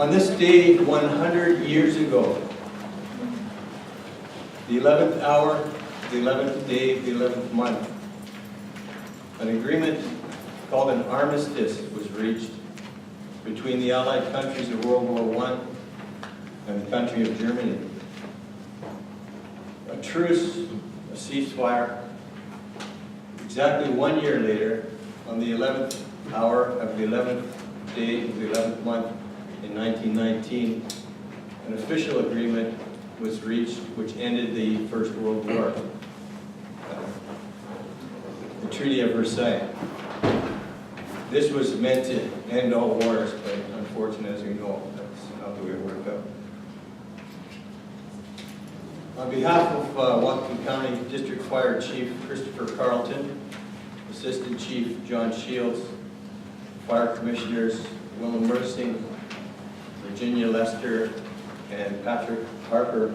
On this day 100 years ago, the 11th hour, the 11th day, the 11th month, an agreement called an armistice was reached between the Allied countries of World War I and the country of Germany. A truce, a ceasefire, exactly 1 year later, on the 11th hour of the 11th day of the 11th month in 1919, an official agreement was reached which ended the First World War, the Treaty of Versailles. This was meant to end all wars, but unfortunately, as you know, that's not the way it worked out. On behalf of Whatcom County District Fire Chief Christopher Carlton, Assistant Chief John Shields, Fire Commissioners Willem Mersing, Virginia Lester, and Patrick Harper,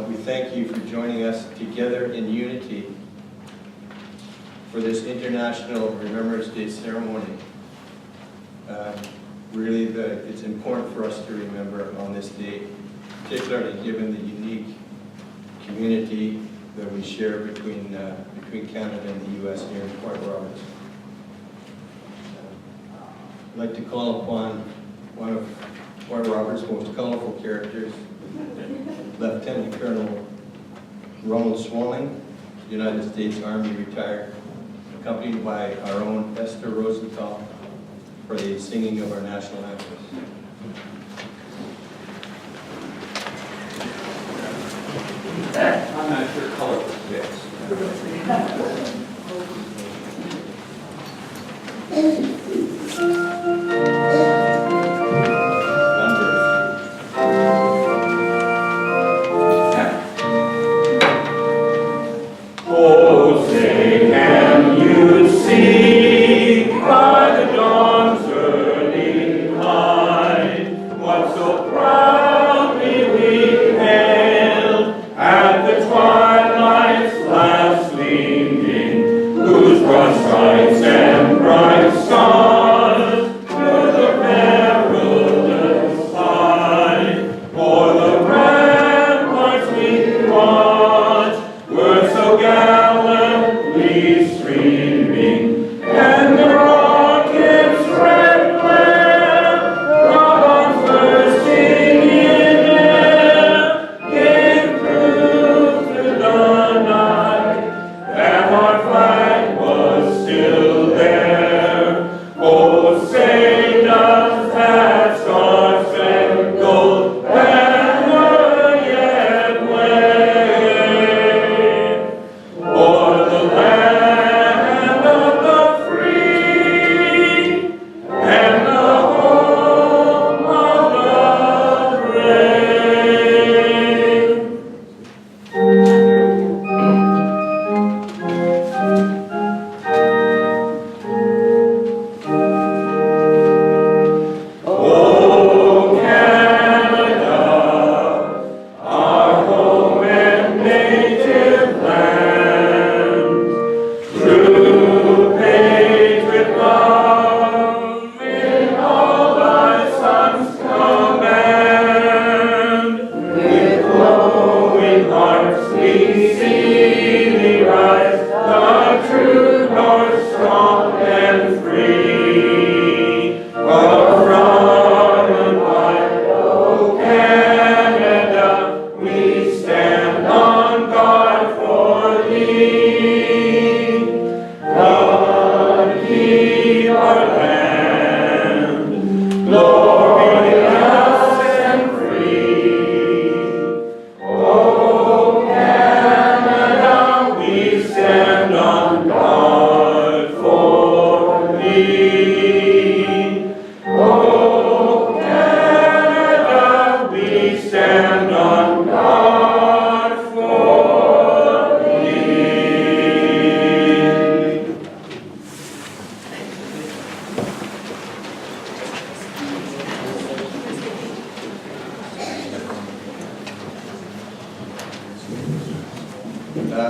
we thank you for joining us together in unity for this International Remembrance Day ceremony. Really, it's important for us to remember on this day, particularly given the unique community that we share between Canada and the U.S. here in Point Roberts. I'd like to call upon one of Point Roberts' most colorful characters, Lieutenant Colonel Ronald Swalling, United States Army retired, accompanied by our own Esther Rosenthal for the singing of our national anthem. I'm not sure color fits. Oh, say, can you see by the dawn's early light what so proudly we hailed at the twilight's last gleaming, whose broad stripes and bright stars through the perilous fight o'er the ramparts we watched were so gallantly streaming, and the rocket's red glare brought on bursting in air, gave proof through the night that our flag was still there. Oh, say does that star-spangled banner yet wave o'er the land of the free and the home of the brave? Oh, Canada, our home and native land, true patriot love in all thy sons command. With glowing hearts we see thee rise, the true north strong and free. From and wide, oh Canada, we stand on guard for thee. God keep our land glorious and free. Oh Canada, we stand on guard for thee. Oh Canada, we stand on guard for thee.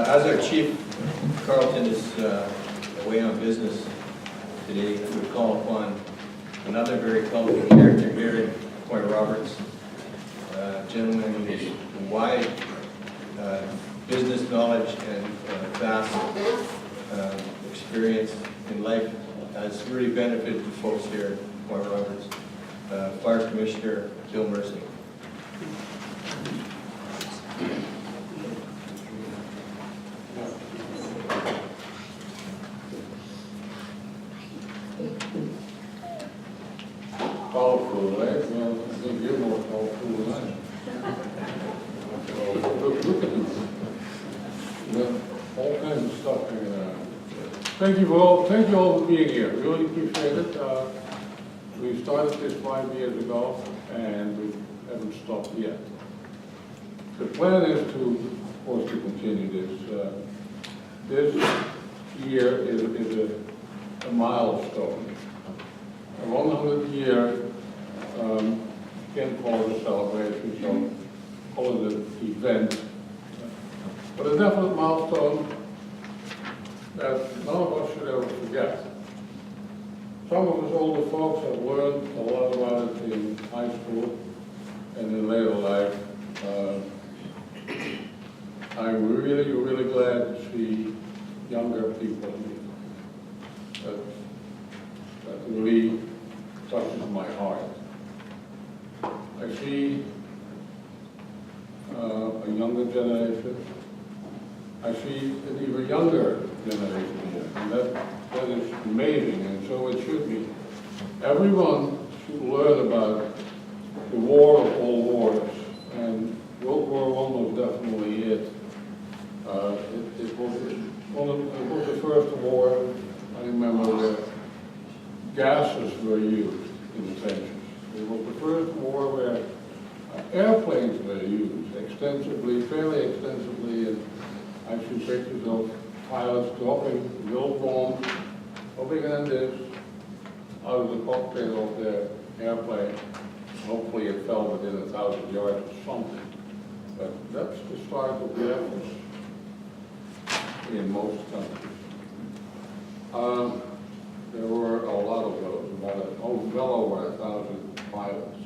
As our Chief Carlton is away on business today, we call upon another very colorful character here in Point Roberts. Gentleman with wide business knowledge and vast experience in life has really benefited the folks here at Point Roberts. Fire Commissioner Bill Mercy. Powerful, right? Well, I think you're more powerful than I am. Look at this. All kinds of stuff hanging around. Thank you all for being here. Really appreciate it. We started this 5 years ago, and we haven't stopped yet. The plan is to, of course, to continue this. This year is a milestone. A 100 year, can't call it a celebration, so call it an event. But a definite milestone that none of us should ever forget. Some of us older folks have learned a lot about it in high school and in later life. I'm really, really glad to see younger people here. That really touches my heart. I see a younger generation. I see an even younger generation here, and that is amazing, and so it should be. Everyone should learn about the war of all wars, and World War I was definitely it. It was the first war, I remember, where gases were used in the trenches. It was the first war where airplanes were used extensively, fairly extensively, and I see pictures of pilots dropping little bombs, no bigger than this, out of the cockpit of their airplane. Hopefully it fell within 1,000 yards or something. But that's the start of the Air Force in most countries. There were a lot of those, well over 1,000 pilots.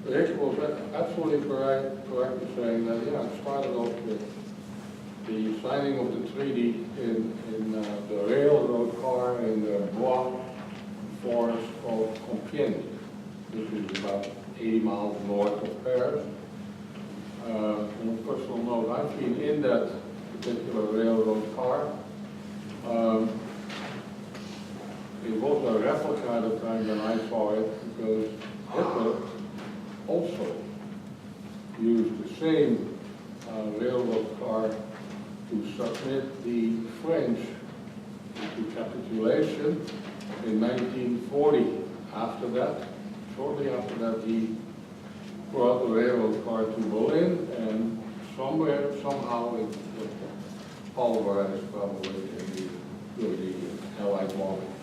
Rick was absolutely correct in saying that, yeah, it started off with the signing of the treaty in the railroad car in the Bois forest of Compiègne, which is about 80 miles north of Paris. On a personal note, I've been in that particular railroad car. It was a replica at the time when I saw it, because Hitler also used the same railroad car to submit the French to capitulation in 1940. After that, shortly after that, he brought the railroad car to Berlin, and somewhere, somehow, it was pulverized probably in the Allied bombing.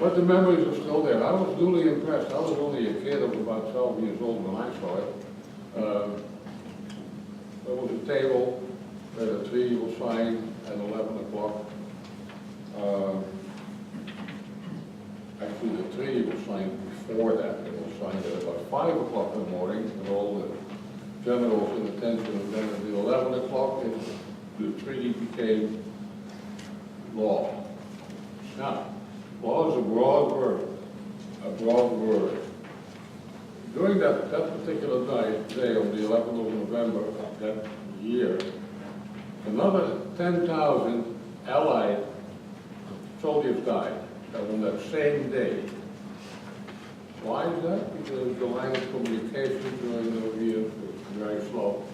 But the memories are still there. I was duly impressed. I was only a kid of about 12 years old when I saw it. There was a table where the treaty was signed at 11 o'clock. Actually, the treaty was signed before that. It was signed at about 5 o'clock in the morning, with all the generals in attention, and then at 11 o'clock, the treaty became law. Now, law is a broad word. During that particular day on the 11th of November of that year, another 10,000 Allied soldiers died on that same day. Why is that? Because the line of communication during those years was very slow,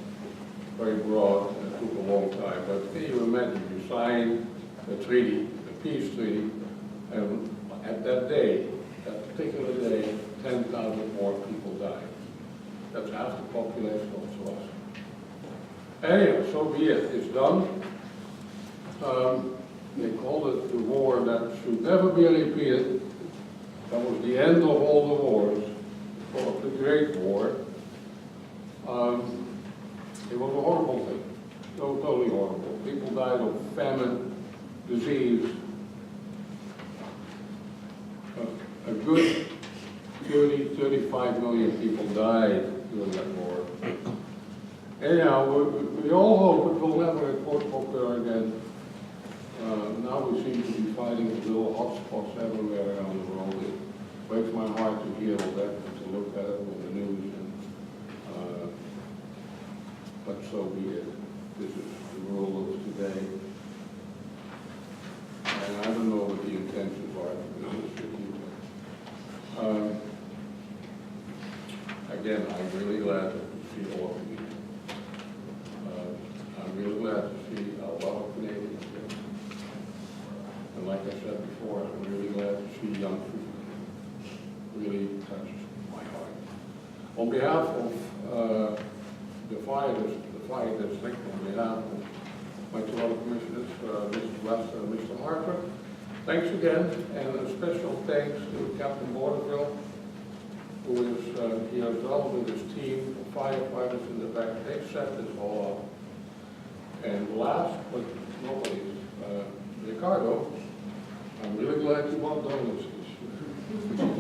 very broad, and it took a long time. But can you imagine, you sign the treaty, the peace treaty, and at that day, that particular day, 10,000 more people died. That's half the population of us. Anyway, so be it. It's done. They called it the war that should never be repeated. That was the end of all the wars. They called it the Great War. It was a horrible thing. Totally horrible. People died of famine, disease. A good 35 million people died during that war. Anyhow, we all hope it will never occur again. Now we seem to be fighting little hotspots everywhere around the world. It breaks my heart to hear all that and to look at it on the news. But so be it. This is the world of today. And I don't know what the intentions are, to be honest with you. Again, I'm really glad to see all of you. I'm really glad to see a lot of Canadians here. And like I said before, I'm really glad to see young people. Really touches my heart. On behalf of the fire district, on behalf of my two other commissioners, Mr. West and Mr. Harper, thanks again, and a special thanks to Captain Borderville, who is here as well with his team of firefighters in the back. They set this all up. And last but not least, Ricardo, I'm really glad you bought donuts this year.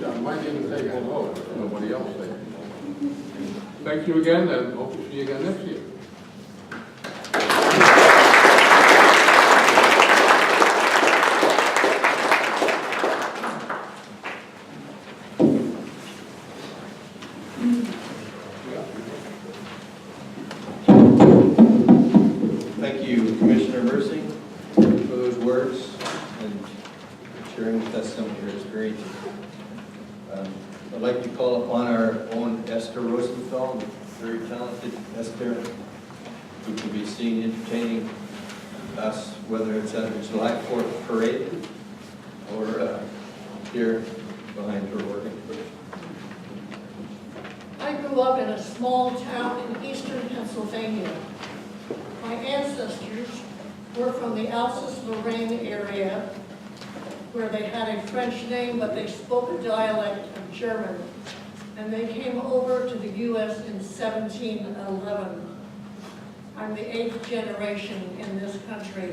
I might even take one home if nobody else takes it. Thank you again, and hope to see you again next year. Thank you, Commissioner Mersing, for those words and sharing with us some of your experiences. I'd like to call upon our own Esther Rosenfeld, very talented Esther, who can be seen entertaining us, whether it's at the July 4th parade or here behind her working. I grew up in a small town in eastern Pennsylvania. My ancestors were from the Alsace-Lorraine area, where they had a French name, but they spoke a dialect of German. And they came over to the U.S. in 1711. I'm the 8th generation in this country.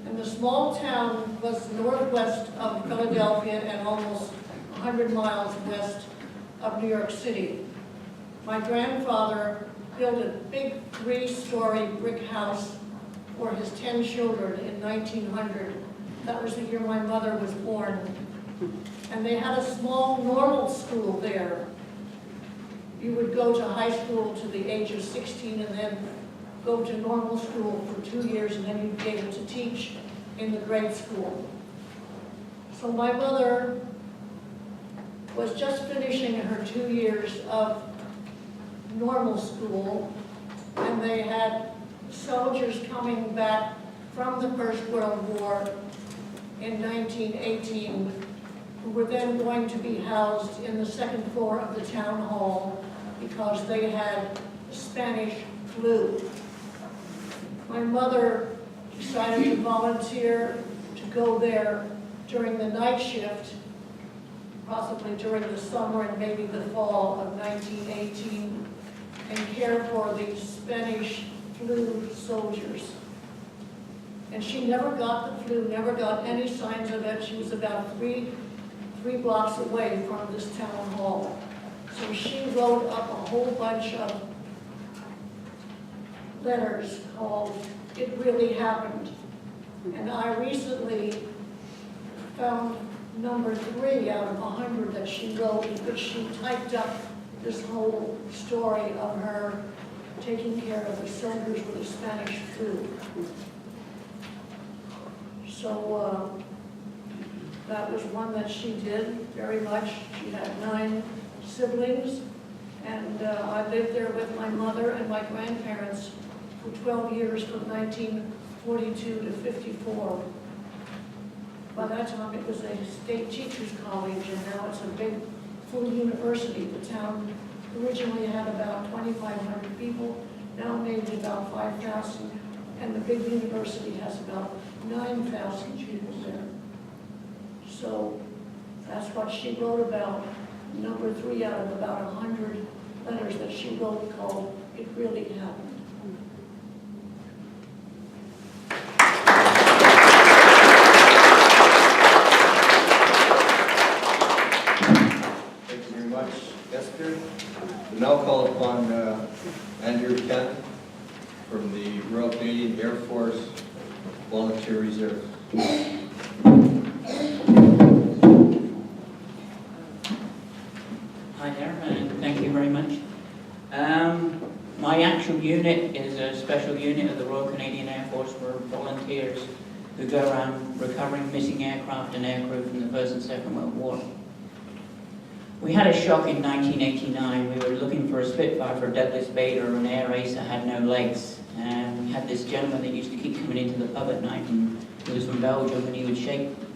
And the small town was northwest of Philadelphia and almost 100 miles west of New York City. My grandfather built a big 3-story brick house for his 10 children in 1900. That was the year my mother was born. And they had a small normal school there. You would go to high school to the age of 16 and then go to normal school for 2 years, and then you'd be able to teach in the grade school. So my mother was just finishing her 2 years of normal school, and they had soldiers coming back from the First World War in 1918, who were then going to be housed in the second floor of the town hall because they had Spanish flu. My mother decided to volunteer to go there during the night shift, possibly during the summer and maybe the fall of 1918, and care for the Spanish flu soldiers. And she never got the flu, never got any signs of it. She was about three blocks away from this town hall. So she wrote up a whole bunch of letters called "It Really Happened." And I recently found number 3 out of 100 that she wrote, because she typed up this whole story of her taking care of the soldiers with the Spanish flu. So that was one that she did very much. She had 9 siblings, and I lived there with my mother and my grandparents for 12 years, from 1942 to 54. By that time, it was a state teachers college, and now it's a big, full university. The town originally had about 2,500 people, now maybe about 5,000, and the big university has about 9,000 people there. So that's what she wrote about, number 3 out of about 100 letters that she wrote called "It Really Happened." call upon Andrew Kent from the Royal Canadian Air Force Volunteer Reserve. Hi there, and thank you very much. My actual unit is a special unit of the Royal Canadian Air Force for volunteers who go around recovering missing aircraft and aircrew from the First and Second World War. We had a shock in 1989. We were looking for a Spitfire for Douglas Bader, an air ace that had no legs. And we had this gentleman that used to keep coming into the pub at night, and he was from Belgium, and he would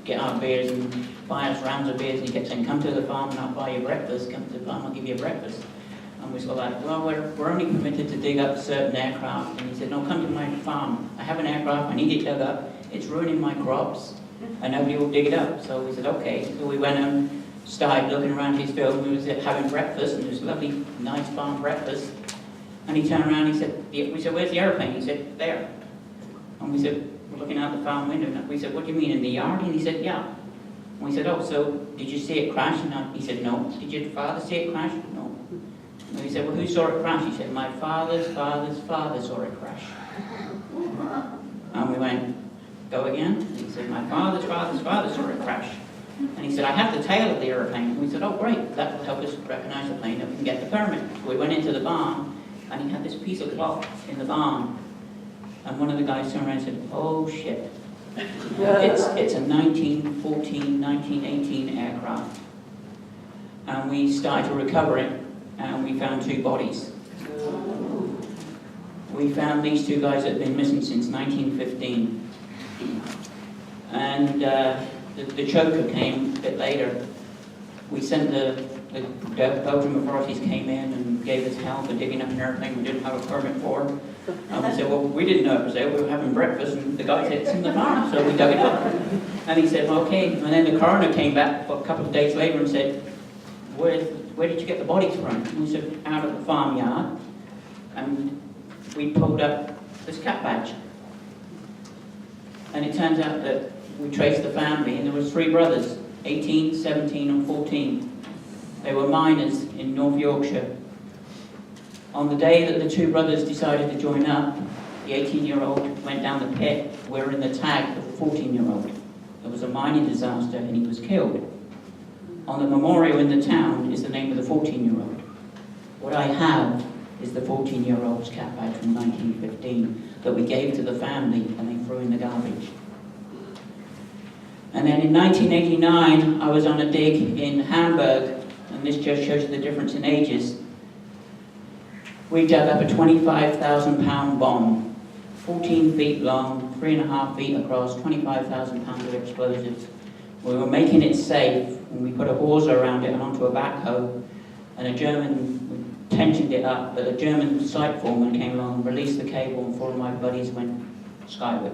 get our beers and buy us rounds of beers, and he kept saying, come to the farm and I'll buy you breakfast, come to the farm, I'll give you breakfast. And we were like, well, we're only permitted to dig up certain aircraft. And he said, no, come to my farm. I have an aircraft, I need it dug up. It's ruining my crops, and nobody will dig it up. So we said, okay. So we went and started looking around his field, and we was having breakfast, and it was a lovely, nice farm breakfast. And he turned around and he said, we said, where's the airplane? He said, there. And we said, we're looking out the farm window. And we said, what do you mean, in the yard? And he said, yeah. And we said, oh, so did you see it crash? And he said, no. Did your father see it crash? No. And we said, well, who saw it crash? He said, my father's father's father saw it crash. And we went, go again? And he said, my father's father's father saw it crash. And he said, I have the tail of the airplane. And we said, oh, great, that will help us recognize the plane, that we can get the permit. So we went into the barn, and he had this piece of cloth in the barn. And one of the guys turned around and said, oh, shit. It's a 1914, 1918 aircraft. And we started to recover it, and we found 2 bodies. We found these 2 guys that had been missing since 1915. And the choker came a bit later. We sent the Belgian authorities came in and gave us hell for digging up an airplane we didn't have a permit for. And we said, well, we didn't know it was there. We were having breakfast, and the guy said, it's in the barn, so we dug it up. And he said, okay. And then the coroner came back a couple of days later and said, where did you get the bodies from? And we said, out of the farmyard. And we pulled up this cat badge. And it turns out that we traced the family, and there was 3 brothers, 18, 17, and 14. They were miners in North Yorkshire. On the day that the 2 brothers decided to join up, the 18-year-old went down the pit wearing the tag of the 14-year-old. There was a mining disaster, and he was killed. On the memorial in the town is the name of the 14-year-old. What I have is the 14-year-old's cat badge from 1915 that we gave to the family, and they threw in the garbage. And then in 1989, I was on a dig in Hamburg, and this just shows you the difference in ages. We dug up a 25,000-pound bomb, 14 feet long, 3.5 feet across, 25,000 pounds of explosives. We were making it safe, and we put a hawser around it and onto a backhoe, and a German tensioned it up, but a German site foreman came along, released the cable, and 4 of my buddies went skyward.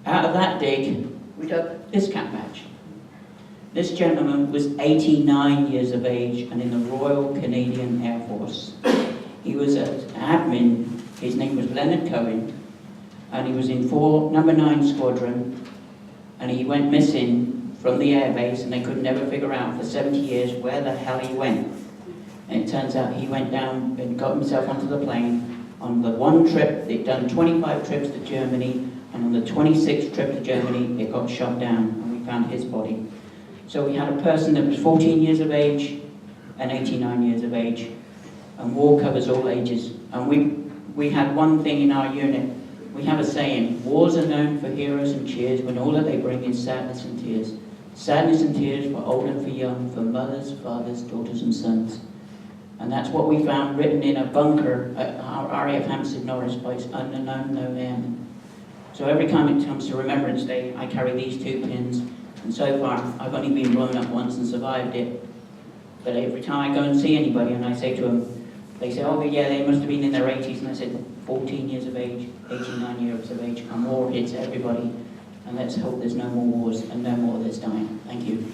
Out of that dig, we dug this cat badge. This gentleman was 89 years of age and in the Royal Canadian Air Force. He was an admin. His name was Leonard Cohen, and he was in number 9 Squadron, and he went missing from the airbase, and they could never figure out for 70 years where the hell he went. And it turns out he went down and got himself onto the plane on the one trip. They'd done 25 trips to Germany, and on the 26th trip to Germany, it got shot down, and we found his body. So we had a person that was 14 years of age and 89 years of age, and war covers all ages. And we had one thing in our unit. We have a saying, wars are known for heroes and cheers when all that they bring is sadness and tears. Sadness and tears for old and for young, for mothers, fathers, daughters and sons. And that's what we found written in a bunker at our RAF Hampstead Norris Place, unknown, no airmen. So every time it comes to Remembrance Day, I carry these 2 pins. And so far, I've only been blown up once and survived it. But every time I go and see anybody and I say to them, they say, oh yeah, they must have been in their 80s. And I said, 14 years of age, 89 years of age, and war hits everybody. And let's hope there's no more wars and no more of this dying. Thank you.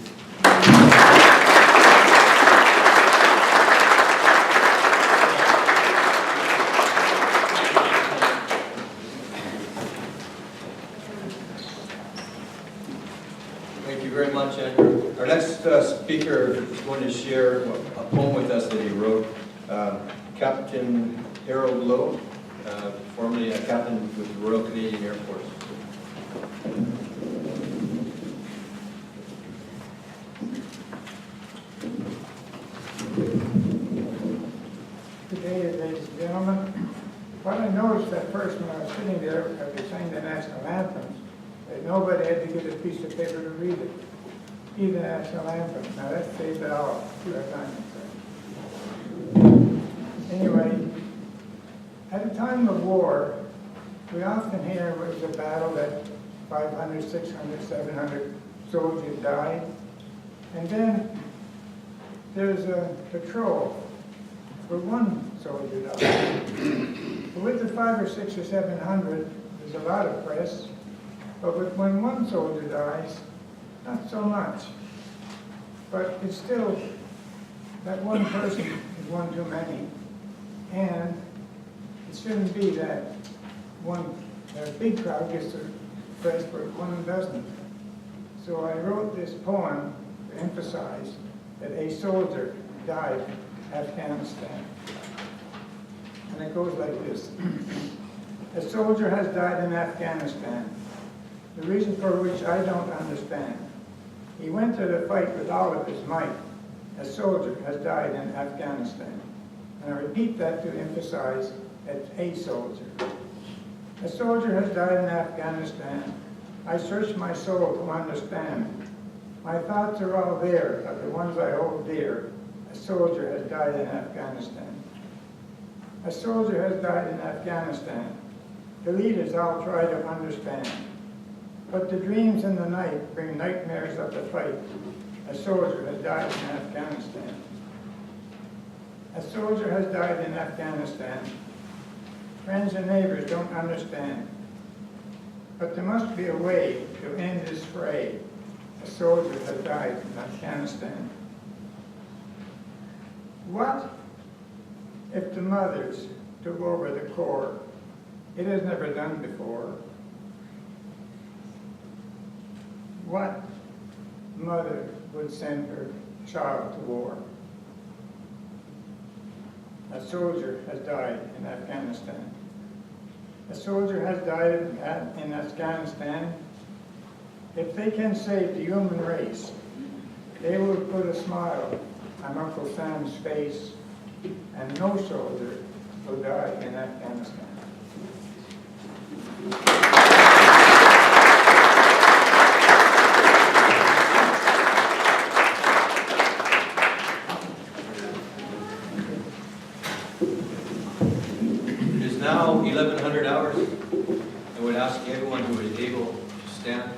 Thank you very much, Andrew. Our next speaker is going to share a poem with us that he wrote Captain Harold Lowe, formerly a captain with the Royal Canadian Air Force. Good day, ladies and gentlemen. What I noticed at first when I was sitting there after saying the national anthems, that nobody had to get a piece of paper to read it. Read the national anthem. Now that saved it all. Anyway, at a time of war, we often hear it was a battle that 500, 600, 700 soldiers died. And then there's a patrol where one soldier died. But with the 500 or 600 or 700, there's a lot of press. But when one soldier dies, not so much. But it's still, that one person is one too many. And it shouldn't be that a big crowd gets the press, but one doesn't. So I wrote this poem to emphasize that a soldier died in Afghanistan. And it goes like this. A soldier has died in Afghanistan, the reason for which I don't understand. He went to the fight with all of his might. A soldier has died in Afghanistan. And I repeat that to emphasize that a soldier. A soldier has died in Afghanistan. I search my soul to understand. My thoughts are all there, of the ones I hold dear. A soldier has died in Afghanistan. A soldier has died in Afghanistan. The leaders all try to understand. But the dreams in the night bring nightmares of the fight. A soldier has died in Afghanistan. A soldier has died in Afghanistan. Friends and neighbors don't understand. But there must be a way to end this fray. A soldier has died in Afghanistan. What if the mothers took over the Corps? It has never done before. What mother would send her child to war? A soldier has died in Afghanistan. A soldier has died in Afghanistan. If they can save the human race, they will put a smile on Uncle Sam's face, and no soldier will die in Afghanistan. It is now 1100 hours. I would ask everyone who is able to stand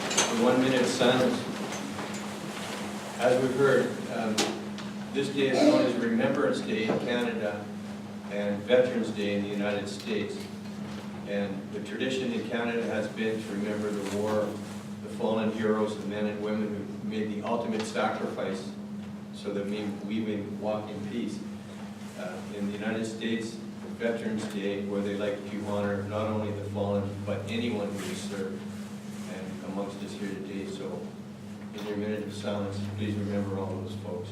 for 1 minute silence. As we've heard, this day is known as Remembrance Day in Canada and Veterans Day in the United States. And the tradition in Canada has been to remember the war, the fallen heroes, the men and women who made the ultimate sacrifice so that we may walk in peace. In the United States, Veterans Day, where they like to honor not only the fallen, but anyone who has served and amongst us here today. So in your minute of silence, please remember all those folks.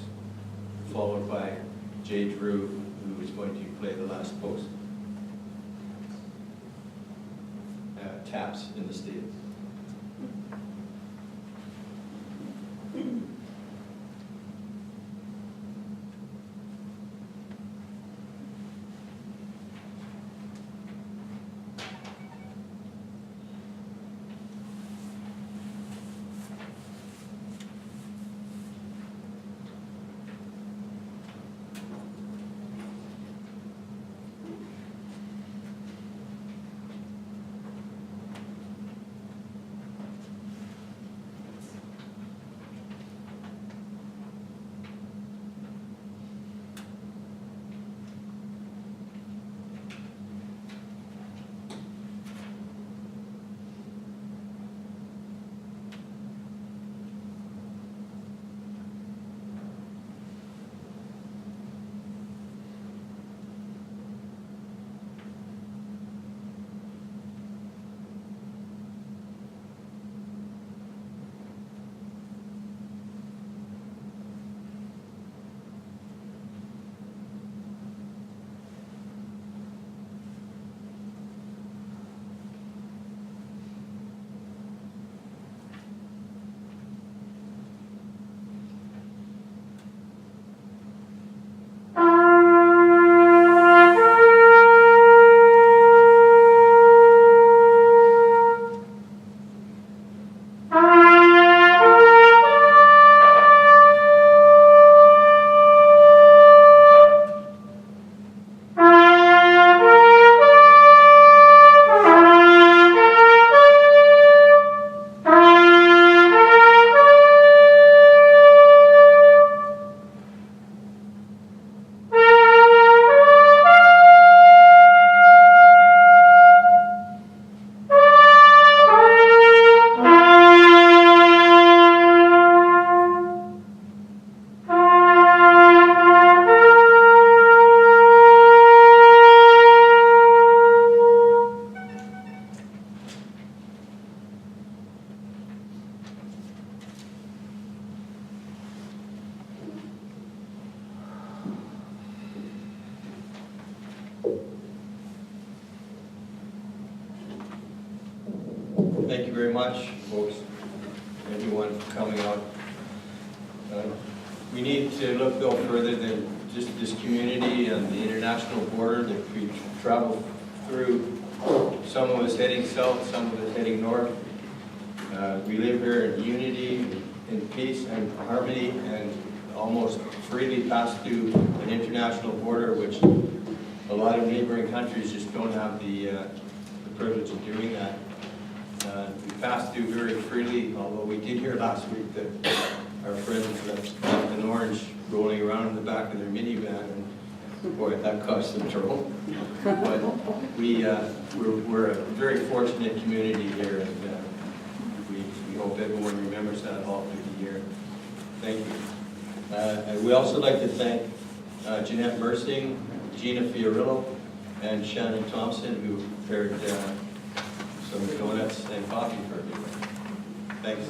Followed by Jay Drew, who is going to play the last post. Taps in the state. thank you very much, folks, everyone for coming out. We need to look no further than just this community and the international border that we travel through. Some of us heading south, some of us heading north. We live here in unity, in peace and harmony, and almost freely pass through an international border, which a lot of neighboring countries just don't have the privilege of doing that. We pass through very freely, although we did hear last week that our friends left an orange rolling around in the back of their minivan, and boy, that caused some trouble. But we're a very fortunate community here, and we hope everyone remembers that all through the year. Thank you. And we also like to thank Jeanette Mersing, Gina Fiorillo, and Shannon Thompson, who prepared some donuts and coffee for everyone. Thanks.